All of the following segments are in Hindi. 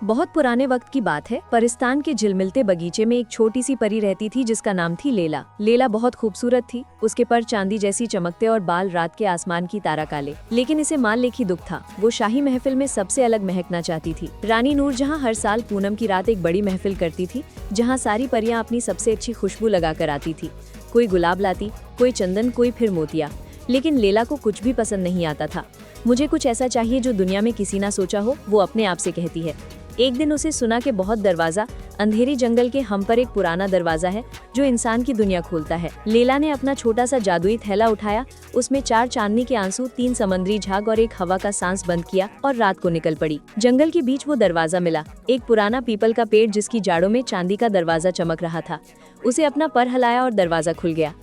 बहुत पुराने वक्त की बात है। परिस्तान के झिलमिलते बगीचे में एक छोटी सी परी रहती थी जिसका नाम थी लेला। लेला बहुत खूबसूरत थी। उसके पर चांदी जैसी चमकते और बाल रात के आसमान की तारा काले। लेकिन इसे मान लेखी दुख था। वो शाही महफिल में सबसे अलग महकना चाहती थी। रानी नूरजहां हर साल पूनम की रात एक बड़ी महफिल करती थी, जहाँ सारी परियां अपनी सबसे अच्छी खुशबू लगा कर आती थी। कोई गुलाब लाती, कोई चंदन, कोई फिर मोतिया। लेकिन लेला को कुछ भी पसंद नहीं आता था। मुझे कुछ ऐसा चाहिए जो दुनिया में किसी ना सोचा हो, वो अपने आप से कहती है। एक दिन उसे सुना कि बहुत दरवाजा, अंधेरी जंगल के हम पर एक पुराना दरवाजा है जो इंसान की दुनिया खोलता है। लेला ने अपना छोटा सा जादुई थैला उठाया, उसमें 4 चांदनी के आंसू, 3 समुद्री झाग और एक हवा का सांस बंद किया और रात को निकल पड़ी। जंगल के बीच वो दरवाजा मिला, एक पुराना पीपल का पेड़ जिसकी जाड़ों में चांदी का दरवाजा चमक रहा था। उसे अपना पर हिलाया और दरवाजा खुल गया।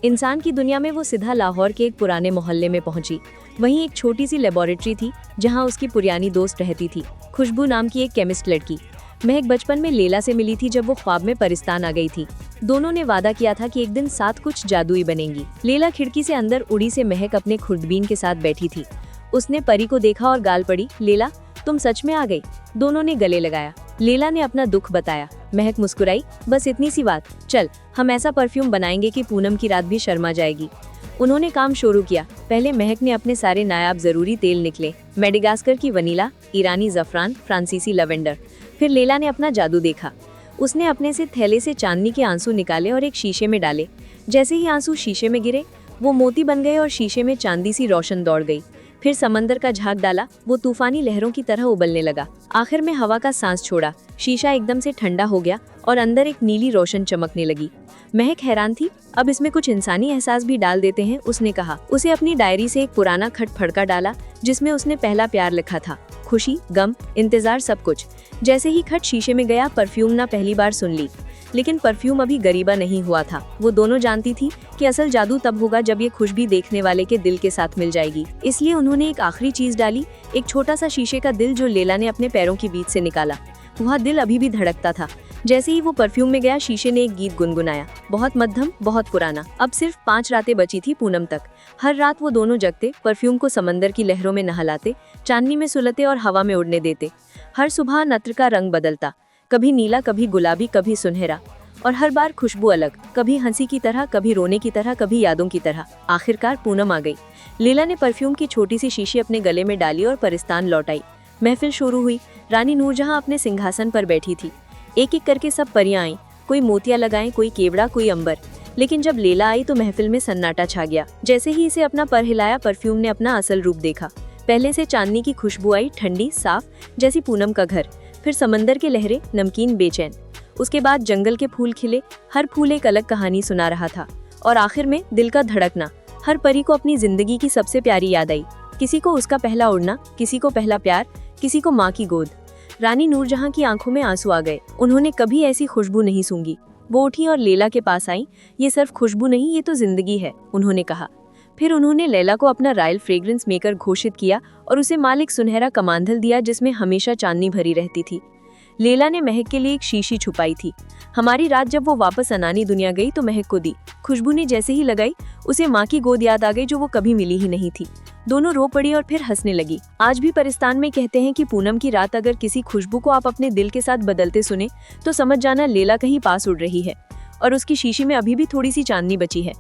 इंसान की दुनिया में वो सीधा लाहौर के एक पुराने मोहल्ले में पहुंची। वहीं एक छोटी सी लेबोरेटरी थी जहां उसकी पुरानी दोस्त रहती थी, खुशबू नाम की एक केमिस्ट लड़की। महक बचपन में लेला से मिली थी जब वो ख्वाब में परिस्तान आ गई थी। दोनों ने वादा किया था कि एक दिन साथ कुछ जादुई बनेंगी। लेला खिड़की से अंदर उड़ी से महक अपने खुर्दबीन के साथ बैठी थी। उसने परी को देखा और गाल पड़ी, लेला तुम सच में आ गई। दोनों ने गले लगाया। लेला ने अपना दुख बताया। महक मुस्कुराई, बस इतनी सी बात, चल हम ऐसा परफ्यूम बनाएंगे कि पूनम की रात भी शर्मा जाएगी। उन्होंने काम शुरू किया। पहले महक ने अपने सारे नायाब जरूरी तेल निकले, मेडागास्कर की वनीला, ईरानी जफरान, फ्रांसीसी लवेंडर। फिर लेला ने अपना जादू देखा। उसने अपने से थैले से चांदनी के आंसू निकाले और एक शीशे में डाले। जैसे ही आंसू शीशे में गिरे, वो मोती बन गए और शीशे में चांदी सी रोशन दौड़ गई। फिर समंदर का झाग डाला, वो तूफानी लहरों की तरह उबलने लगा। आखिर में हवा का सांस छोड़ा, शीशा एकदम से ठंडा हो गया और अंदर एक नीली रोशन चमकने लगी। महक हैरान थी, अब इसमें कुछ इंसानी एहसास भी डाल देते हैं, उसने कहा। उसे अपनी डायरी से एक पुराना खत फड़का डाला जिसमें उसने पहला प्यार लिखा था, खुशी, गम, इंतजार, सब कुछ। जैसे ही खत शीशे में गया, परफ्यूम ना पहली बार सुन ली। लेकिन परफ्यूम अभी गरीबा नहीं हुआ था। वो दोनों जानती थी कि असल जादू तब होगा जब ये खुशबू देखने वाले के दिल के साथ मिल जाएगी। इसलिए उन्होंने एक आखिरी चीज डाली, एक छोटा सा शीशे का दिल जो लेला ने अपने पैरों के बीच से निकाला। वह दिल अभी भी धड़कता था। जैसे ही वो परफ्यूम में गया, शीशे ने एक गीत गुनगुनाया, बहुत मध्यम, बहुत पुराना। अब सिर्फ 5 रातें बची थी पूनम तक। हर रात वो दोनों जगते, परफ्यूम को समंदर की लहरों में नहलाते, चांदनी में सुलते और हवा में उड़ने देते। हर सुबह नत्र का रंग बदलता, कभी नीला, कभी गुलाबी, कभी सुनहरा, और हर बार खुशबू अलग, कभी हंसी की तरह, कभी रोने की तरह, कभी यादों की तरह। आखिरकार पूनम आ गई। लेला ने परफ्यूम की छोटी सी शीशी अपने गले में डाली और परिस्तान लौट आई। महफिल शुरू हुई। रानी नूरजहां अपने सिंहासन पर बैठी थी। एक एक करके सब परियां आईं, कोई मोतिया लगाएं, कोई केवड़ा, कोई अंबर। लेकिन जब लेला आई तो महफिल में सन्नाटा छा गया। जैसे ही इसे अपना पर हिलाया, परफ्यूम ने अपना असल रूप देखा। पहले से चांदनी की खुशबू आई, ठंडी, साफ, जैसी पूनम का घर। फिर समंदर के लहरें, नमकीन, बेचैन। उसके बाद जंगल के फूल खिले, हर फूल एक अलग कहानी सुना रहा था। और आखिर में दिल का धड़कना। हर परी को अपनी जिंदगी की सबसे प्यारी याद आई। किसी को उसका पहला उड़ना, किसी को पहला प्यार, किसी को माँ की गोद। रानी नूरजहां की आंखों में आंसू आ गए। उन्होंने कभी ऐसी खुशबू नहीं सूंघी। वो उठी और लेला के पास आई। ये सिर्फ खुशबू नहीं, ये तो जिंदगी है, उन्होंने कहा। फिर उन्होंने लेला को अपना रॉयल फ्रेग्रेंस मेकर घोषित किया और उसे मालिक सुनहरा कमांधल दिया जिसमें हमेशा चांदनी भरी रहती थी। लेला ने महक के लिए एक शीशी छुपाई थी। हमारी रात जब वो वापस अनानी दुनिया गई तो महक को दी। खुशबू ने जैसे ही लगाई, उसे माँ की गोद याद आ गई जो वो कभी मिली ही नहीं थी। दोनों रो पड़ी और फिर हंसने लगी। आज भी परिस्तान में कहते हैं कि पूनम की रात अगर किसी खुशबू को आप अपने दिल के साथ बदलते सुने तो समझ जाना लेला कहीं पास उड़ रही है और उसकी शीशी में अभी भी थोड़ी सी चांदनी बची है।